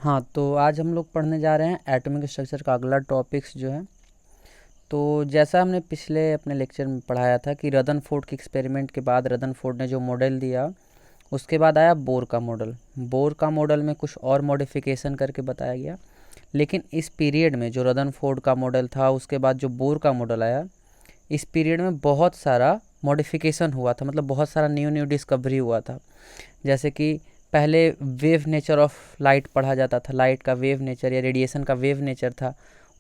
हाँ, तो आज हम लोग पढ़ने जा रहे हैं एटॉमिक स्ट्रक्चर का अगला टॉपिक्स जो है। तो जैसा हमने पिछले अपने लेक्चर में पढ़ाया था कि रदरफोर्ड के एक्सपेरिमेंट के बाद रदरफोर्ड ने जो मॉडल दिया, उसके बाद आया बोर का मॉडल। बोर का मॉडल में कुछ और मॉडिफिकेशन करके बताया गया, लेकिन इस पीरियड में जो रदरफोर्ड का मॉडल था उसके बाद जो बोर का मॉडल आया, इस पीरियड में बहुत सारा मॉडिफिकेशन हुआ था, मतलब बहुत सारा न्यू न्यू डिस्कवरी हुआ था। जैसे कि पहले वेव नेचर ऑफ लाइट पढ़ा जाता था, लाइट का वेव नेचर या रेडिएशन का वेव नेचर था।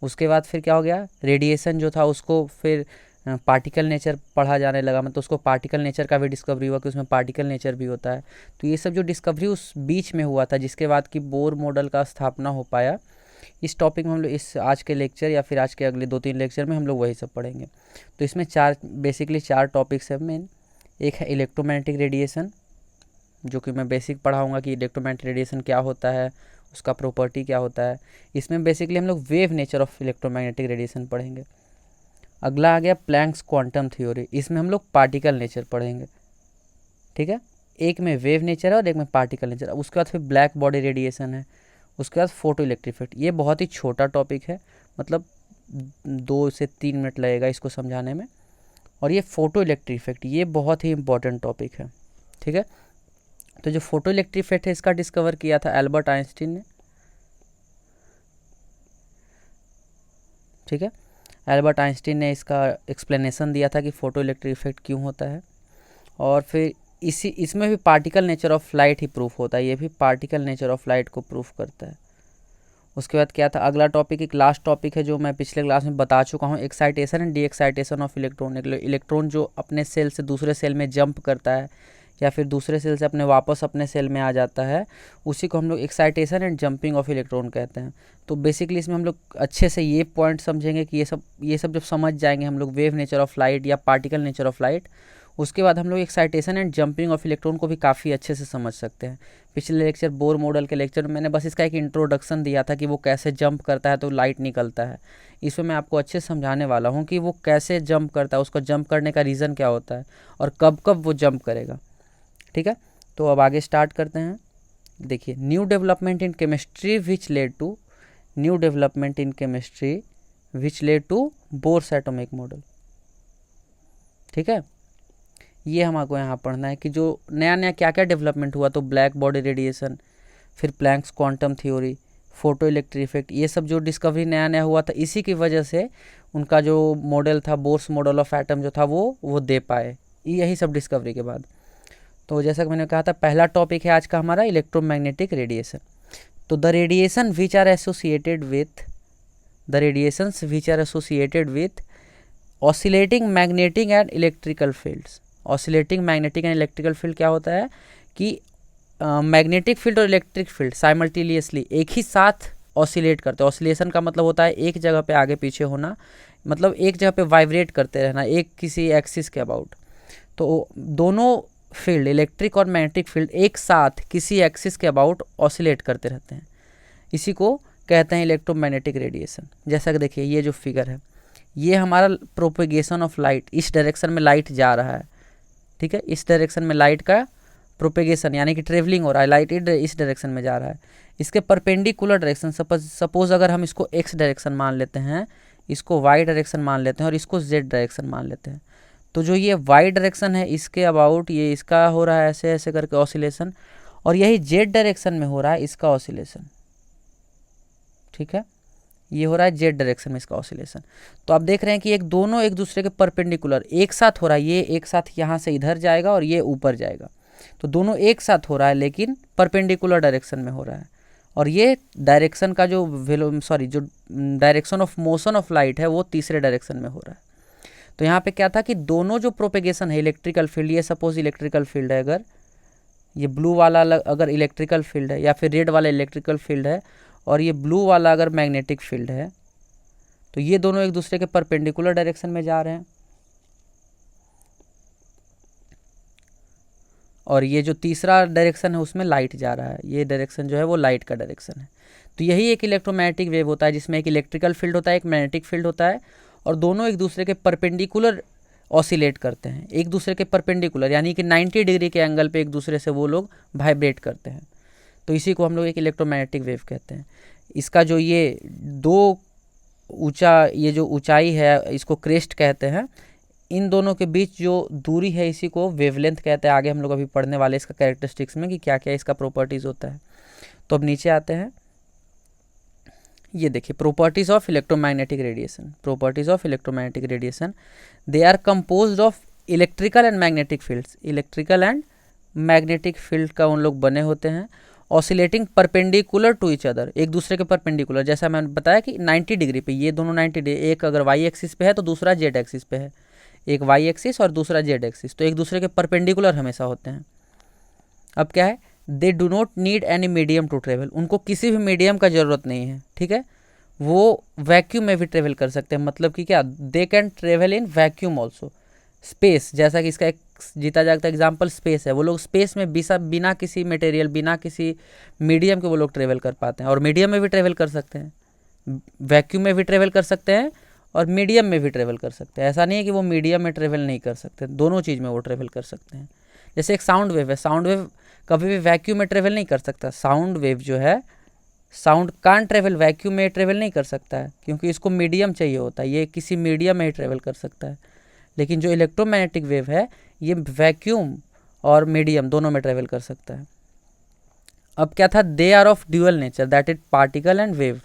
उसके बाद फिर क्या हो गया, रेडिएशन जो था उसको फिर पार्टिकल नेचर पढ़ा जाने लगा, मतलब उसको पार्टिकल नेचर का भी डिस्कवरी हुआ कि उसमें पार्टिकल नेचर भी होता है। तो ये सब जो डिस्कवरी उस बीच में हुआ था, जिसके बाद कि बोर मॉडल का स्थापना हो पाया। इस टॉपिक में हम लोग इस आज के लेक्चर या फिर आज के अगले 2-3 लेक्चर में हम लोग वही सब पढ़ेंगे। तो इसमें बेसिकली चार टॉपिक्स है मेन। एक है इलेक्ट्रोमैग्नेटिक रेडिएशन, जो कि मैं बेसिक पढ़ाऊँगा कि इलेक्ट्रोमैग्नेटिक रेडिएशन क्या होता है, उसका प्रॉपर्टी क्या होता है। इसमें बेसिकली हम लोग wave nature of electromagnetic radiation पढ़ेंगे। अगला आ गया प्लैंक्स क्वांटम थ्योरी, इसमें हम लोग पार्टिकल नेचर पढ़ेंगे। ठीक है, एक में वेव नेचर है और एक में पार्टिकल नेचर है। उसके बाद फिर ब्लैक बॉडी रेडिएशन है। उसके बाद फोटो इलेक्ट्रिक इफेक्ट। ये बहुत ही छोटा टॉपिक है, मतलब 2 से 3 मिनट लगेगा इसको समझाने में। और ये फोटो इलेक्ट्रिक इफेक्ट ये बहुत ही इंपॉर्टेंट टॉपिक है। ठीक है, तो जो फोटो इलेक्ट्रिक इफेक्ट है इसका डिस्कवर किया था एल्बर्ट आइंस्टीन ने। ठीक है, एल्बर्ट आइंस्टीन ने इसका एक्सप्लेनेशन दिया था कि फोटो इलेक्ट्रिक इफेक्ट क्यों होता है। और फिर इसमें भी particle nature of light he proof होता है, ये भी पार्टिकल नेचर ऑफ लाइट को प्रूफ करता है। उसके बाद क्या था अगला टॉपिक, एक लास्ट टॉपिक है जो मैं पिछले क्लास में बता चुका हूँ, excitation and D excitation of electron. Electron जो अपने सेल से दूसरे सेल में जंप करता है या फिर दूसरे सेल से वापस अपने सेल में आ जाता है, उसी को हम लोग excitation and jumping of electron कहते हैं। तो बेसिकली इसमें हम लोग अच्छे से ये पॉइंट समझेंगे कि ये सब जब समझ जाएंगे हम लोग वेव नेचर ऑफ लाइट या पार्टिकल नेचर ऑफ लाइट, उसके बाद हम लोग excitation and jumping of electron को भी काफ़ी अच्छे से समझ सकते हैं। पिछले लेक्चर बोर मॉडल के लेक्चर में मैंने बस इसका एक इंट्रोडक्शन दिया था कि वो कैसे जंप करता है तो लाइट निकलता है। इसमें मैं आपको अच्छे से समझाने वाला हूँ कि वो कैसे जंप करता है, उसको जंप करने का रीज़न क्या होता है और कब कब वो जंप करेगा। ठीक है, तो अब आगे स्टार्ट करते हैं। देखिए, new development in chemistry which led to Bohr's atomic model. ठीक है, ये हमको यहाँ पढ़ना है कि जो नया नया क्या क्या डेवलपमेंट हुआ। तो ब्लैक बॉडी रेडिएशन, फिर Planck's quantum theory, photo electric effect, ये सब जो डिस्कवरी नया नया हुआ था, इसी की वजह से उनका जो मॉडल था बोर्स मॉडल ऑफ एटम जो था वो दे पाए, यही सब डिस्कवरी के बाद। तो जैसा कि मैंने कहा था पहला टॉपिक है आज का हमारा इलेक्ट्रोमैग्नेटिक रेडिएशन। तो the radiations which are associated with oscillating magnetic and electrical fields. Oscillating magnetic and electrical field क्या होता है कि मैग्नेटिक फील्ड और इलेक्ट्रिक फील्ड साइमल्टेनियसली एक ही साथ ऑसिलेट करते हैं। ऑसिलेशन का मतलब होता है एक जगह पे आगे पीछे होना, मतलब एक जगह पे वाइब्रेट करते रहना एक किसी एक्सिस के अबाउट। तो दोनों फील्ड इलेक्ट्रिक और मैग्नेटिक फील्ड एक साथ किसी एक्सिस के अबाउट ऑसिलेट करते रहते हैं, इसी को कहते हैं इलेक्ट्रोमैग्नेटिक रेडिएशन। जैसा कि देखिए ये जो फिगर है, ये हमारा प्रोपेगेशन ऑफ लाइट, इस डायरेक्शन में लाइट जा रहा है। ठीक है, इस डायरेक्शन में लाइट का प्रोपेगेशन यानी कि ट्रेवलिंग हो रहा है, लाइट इस डायरेक्शन में जा रहा है। इसके परपेंडिकुलर डायरेक्शन, सपोज अगर हम इसको एक्स डायरेक्शन मान लेते हैं, इसको वाई डायरेक्शन मान लेते हैं और इसको जेड डायरेक्शन मान लेते हैं, तो जो ये वाई डायरेक्शन है इसके अबाउट ये इसका हो रहा है ऐसे ऐसे करके ऑसिलेशन, और यही जेड डायरेक्शन में हो रहा है इसका ऑसिलेशन। ठीक है, ये हो रहा है जेड डायरेक्शन में इसका ऑसिलेशन। तो आप देख रहे हैं कि दोनों एक दूसरे के परपेंडिकुलर एक साथ हो रहा है, ये एक साथ यहाँ से इधर जाएगा और ये ऊपर जाएगा। तो दोनों एक साथ हो रहा है लेकिन परपेंडिकुलर डायरेक्शन में हो रहा है। और ये डायरेक्शन का जो direction of motion of light है वो तीसरे डायरेक्शन में हो रहा है। तो यहाँ पे क्या था कि दोनों जो प्रोपेगेशन है इलेक्ट्रिकल फील्ड, ये सपोज इलेक्ट्रिकल फील्ड है, अगर ये ब्लू वाला अगर इलेक्ट्रिकल फील्ड है या फिर रेड वाला इलेक्ट्रिकल फील्ड है और ये ब्लू वाला अगर मैग्नेटिक फील्ड है, तो ये दोनों एक दूसरे के परपेंडिकुलर डायरेक्शन में जा रहे हैं। और ये जो तीसरा डायरेक्शन है उसमें लाइट जा रहा है, ये डायरेक्शन जो है वो लाइट का डायरेक्शन है। तो यही एक इलेक्ट्रोमैग्नेटिक वेव होता है जिसमें एक इलेक्ट्रिकल फील्ड होता है, एक मैग्नेटिक फील्ड होता है, और दोनों एक दूसरे के परपेंडिकुलर ऑसिलेट करते हैं, एक दूसरे के परपेंडिकुलर यानी कि 90 डिग्री के एंगल पे एक दूसरे से वो लोग वाइब्रेट करते हैं। तो इसी को हम लोग एक इलेक्ट्रोमैग्नेटिक वेव कहते हैं। इसका जो ये दो ये जो ऊंचाई है इसको क्रेस्ट कहते हैं, इन दोनों के बीच जो दूरी है इसी को वेवलेंथ कहते हैं। आगे हम लोग अभी पढ़ने वाले इसका कैरेक्टरिस्टिक्स में कि क्या क्या इसका प्रॉपर्टीज़ होता है। तो अब नीचे आते हैं, ये देखिए properties of electromagnetic radiation. Properties of electromagnetic radiation, they are composed of electrical and magnetic fields. Electrical and magnetic field का उन लोग बने होते हैं, oscillating perpendicular to each other, एक दूसरे के परपेंडिकुलर। जैसा मैंने बताया कि 90 डिग्री पे, ये दोनों 90 डिग्री, एक अगर वाई एक्सिस पे है तो दूसरा जेड एक्सिस पे है, एक वाई एक्सिस और दूसरा जेड एक्सिस, तो एक दूसरे के परपेंडिकुलर हमेशा होते हैं। अब क्या है, they do not need any medium to travel, उनको किसी भी मीडियम का ज़रूरत नहीं है, ठीक है। वो वैक्यूम में भी ट्रेवल कर सकते हैं, मतलब कि क्या, they can travel in vacuum also. Space, जैसा कि इसका एक जीता जागता एग्जाम्पल स्पेस है, वो लोग स्पेस में बिना किसी मटेरियल, बिना किसी मीडियम के वो लोग ट्रेवल कर पाते हैं। और मीडियम में भी ट्रेवल कर सकते हैं, वैक्यूम में भी ट्रेवल कर सकते हैं और मीडियम में भी ट्रेवल कर सकते हैं। ऐसा नहीं है कि वो मीडियम में ट्रेवल नहीं कर सकते, दोनों चीज़ में वो ट्रेवल कर सकते हैं। जैसे एक साउंड वेव है, साउंड वेव कभी भी वैक्यूम में ट्रेवल नहीं कर सकता। साउंड वेव जो है, साउंड कान ट्रेवल वैक्यूम में ट्रेवल नहीं कर सकता है, क्योंकि इसको मीडियम चाहिए होता है, ये किसी मीडियम में ही ट्रेवल कर सकता है। लेकिन जो इलेक्ट्रोमैग्नेटिक वेव है ये वैक्यूम और मीडियम दोनों में ट्रेवल कर सकता है। अब क्या था, they are of dual nature, that is particle and wave.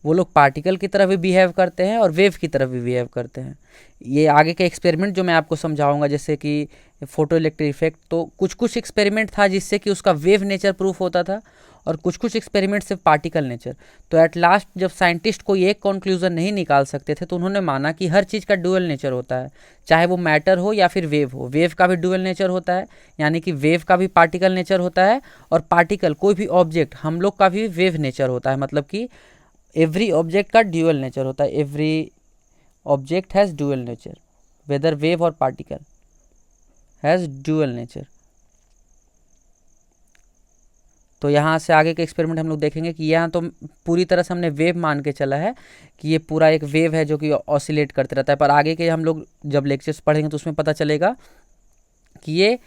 वो लोग पार्टिकल की तरह भी बिहेव करते हैं और वेव की तरह भी बिहेव करते हैं। ये आगे के एक्सपेरिमेंट जो मैं आपको समझाऊंगा, जैसे कि फोटो इलेक्ट्रिक इफेक्ट, तो कुछ कुछ एक्सपेरिमेंट था जिससे कि उसका वेव नेचर प्रूफ होता था और कुछ कुछ एक्सपेरिमेंट से पार्टिकल नेचर। तो एट लास्ट जब साइंटिस्ट कोई एक कंक्लूजन नहीं निकाल सकते थे तो उन्होंने माना कि हर चीज़ का ड्यूअल नेचर होता है, चाहे वो मैटर हो या फिर वेव हो। वेव का भी ड्यूअल नेचर होता है, यानी कि वेव का भी पार्टिकल नेचर होता है, और पार्टिकल कोई भी ऑब्जेक्ट हम लोग का भी वेव नेचर होता है, मतलब कि एवरी ऑब्जेक्ट का ड्यूअल नेचर होता है। Every object has dual nature, whether wave और पार्टिकल हैज़ ड्यूअल नेचर। तो यहाँ से आगे के एक्सपेरिमेंट हम लोग देखेंगे कि यहाँ तो पूरी तरह से हमने वेव मान के चला है कि ये पूरा एक वेव है जो कि ऑसिलेट करते रहता है, पर आगे के हम लोग जब लेक्चर्स पढ़ेंगे तो उसमें पता चलेगा कि ये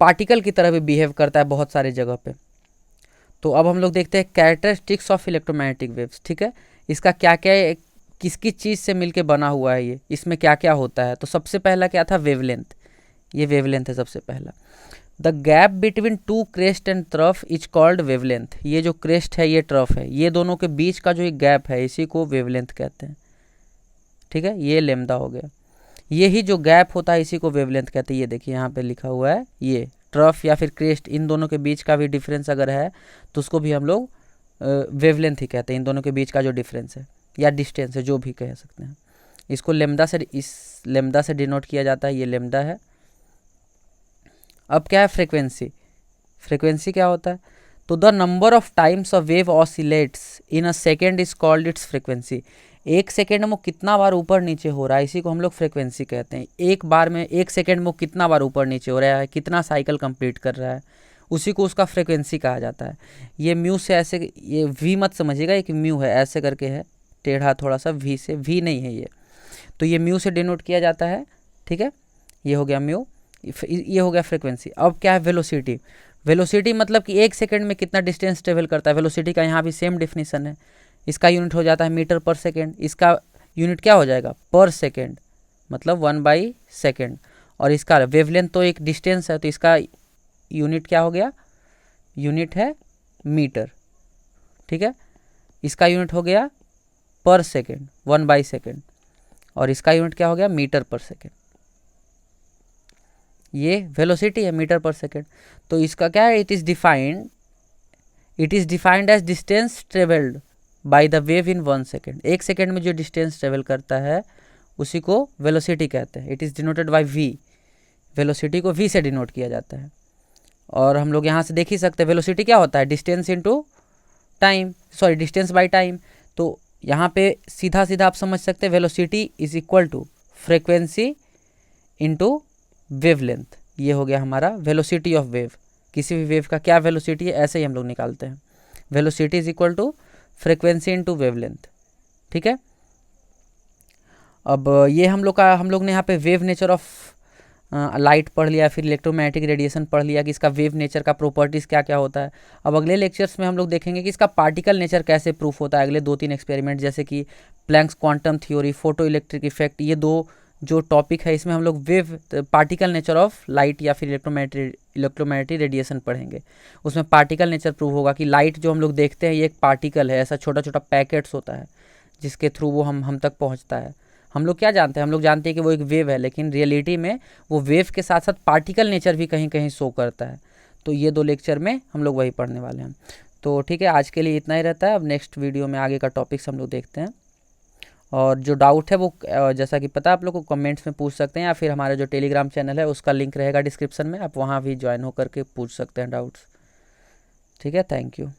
पार्टिकल की तरह भी बिहेव करता है बहुत सारे जगह पे। तो अब हम लोग देखते हैं कैरेक्टरिस्टिक्स ऑफ इलेक्ट्रोमैग्नेटिक वेव्स, ठीक है। इसका क्या क्या है, किस किस चीज़ से मिलके बना हुआ है ये, इसमें क्या क्या होता है। तो सबसे पहला क्या था, वेवलेंथ। ये वेवलेंथ है सबसे पहला। The gap between two crest and trough is called wavelength. ये जो क्रेस्ट है ये ट्रफ है, ये दोनों के बीच का जो एक गैप है इसी को वेवलेंथ कहते हैं, ठीक है। ये लेमदा हो गया, ये ही जो गैप होता है इसी को वेवलेंथ कहते हैं। ये देखिए यहाँ पे लिखा हुआ है, ये ट्रफ या फिर क्रेस्ट, इन दोनों के बीच का भी डिफरेंस अगर है तो उसको भी हम लोग वेवलेंथ ही कहते हैं। इन दोनों के बीच का जो डिफरेंस है या डिस्टेंस है, जो भी कह सकते हैं, इसको लेमदा से, इस लेमदा से डिनोट किया जाता है। ये लेमदा है। अब क्या है, फ्रीक्वेंसी। फ्रीक्वेंसी क्या होता है, तो the number of times a wave oscillates in a second is called its frequency. एक सेकेंड में वो कितना बार ऊपर नीचे हो रहा है इसी को हम लोग फ्रीक्वेंसी कहते हैं। एक बार में, एक सेकेंड में वो कितना बार ऊपर नीचे हो रहा है, कितना साइकिल कंप्लीट कर रहा है, उसी को उसका फ्रीक्वेंसी कहा जाता है। ये म्यू से ऐसे, ये वी मत समझिएगा, एक म्यू है ऐसे करके है टेढ़ा थोड़ा सा, वी से, वी नहीं है ये, तो ये म्यू से डिनोट किया जाता है, ठीक है। ये हो गया म्यू, ये हो गया फ्रीक्वेंसी। अब क्या है, वेलोसिटी। वेलोसिटी मतलब कि एक सेकंड में कितना डिस्टेंस ट्रेवल करता है। वेलोसिटी का यहाँ भी सेम डिफिनीसन है, इसका यूनिट हो जाता है मीटर पर सेकेंड, इसका यूनिट क्या हो जाएगा, पर सेकेंड, मतलब 1/सेकेंड। और इसका वेवलेंथ तो एक डिस्टेंस है तो इसका यूनिट क्या हो गया, यूनिट है मीटर, ठीक है। इसका यूनिट हो गया पर सेकेंड, 1/सेकेंड, और इसका यूनिट क्या हो गया, मीटर पर सेकेंड। ये वेलोसिटी है, मीटर पर सेकेंड। तो इसका क्या है, it is defined as distance travelled by the wave in 1 second. एक सेकेंड में जो डिस्टेंस ट्रेवल करता है उसी को वेलोसिटी कहते हैं। It is denoted by V. Velocity को वी से डिनोट किया जाता है। और हम लोग यहाँ से देख ही सकते हैं वेलोसिटी क्या होता है, distance into time, sorry distance by time. तो यहाँ पे सीधा सीधा आप समझ सकते हैं velocity is equal to frequency into wavelength. ये हो गया हमारा वेलोसिटी ऑफ वेव। किसी भी वेव का क्या वेलोसिटी है ऐसे ही हम लोग निकालते हैं। Velocity is equal to frequency into wavelength, ठीक है। अब ये हम लोग ने यहाँ पे वेव नेचर ऑफ लाइट पढ़ लिया, फिर इलेक्ट्रोमैग्नेटिक रेडिएशन पढ़ लिया कि इसका वेव नेचर का प्रॉपर्टीज़ क्या क्या होता है। अब अगले लेक्चर्स में हम लोग देखेंगे कि इसका पार्टिकल नेचर कैसे प्रूफ होता है। अगले 2-3 एक्सपेरिमेंट जैसे कि Planck's quantum theory, photo electric effect, ये 2 जो टॉपिक है इसमें हम लोग wave particle nature of light या फिर इलेक्ट्रोमैग्नेटिक रेडिएशन पढ़ेंगे। उसमें पार्टिकल नेचर प्रूव होगा कि लाइट जो हम लोग देखते हैं ये एक पार्टिकल है, ऐसा छोटा छोटा पैकेट्स होता है जिसके थ्रू वो हम तक पहुंचता है। हम लोग क्या जानते हैं, हम लोग जानते हैं कि वो एक वेव है, लेकिन रियलिटी में वो वेव के साथ साथ पार्टिकल नेचर भी कहीं कहीं शो करता है। तो ये 2 लेक्चर में हम लोग वही पढ़ने वाले हैं। तो ठीक है, आज के लिए इतना ही रहता है। अब नेक्स्ट वीडियो में आगे का टॉपिक्स हम लोग देखते हैं। और जो डाउट है वो जैसा कि पता है आप लोग को कमेंट्स में पूछ सकते हैं, या फिर हमारा जो टेलीग्राम चैनल है उसका लिंक रहेगा डिस्क्रिप्शन में, आप वहाँ भी ज्वाइन होकर के पूछ सकते हैं डाउट्स। ठीक है, थैंक यू।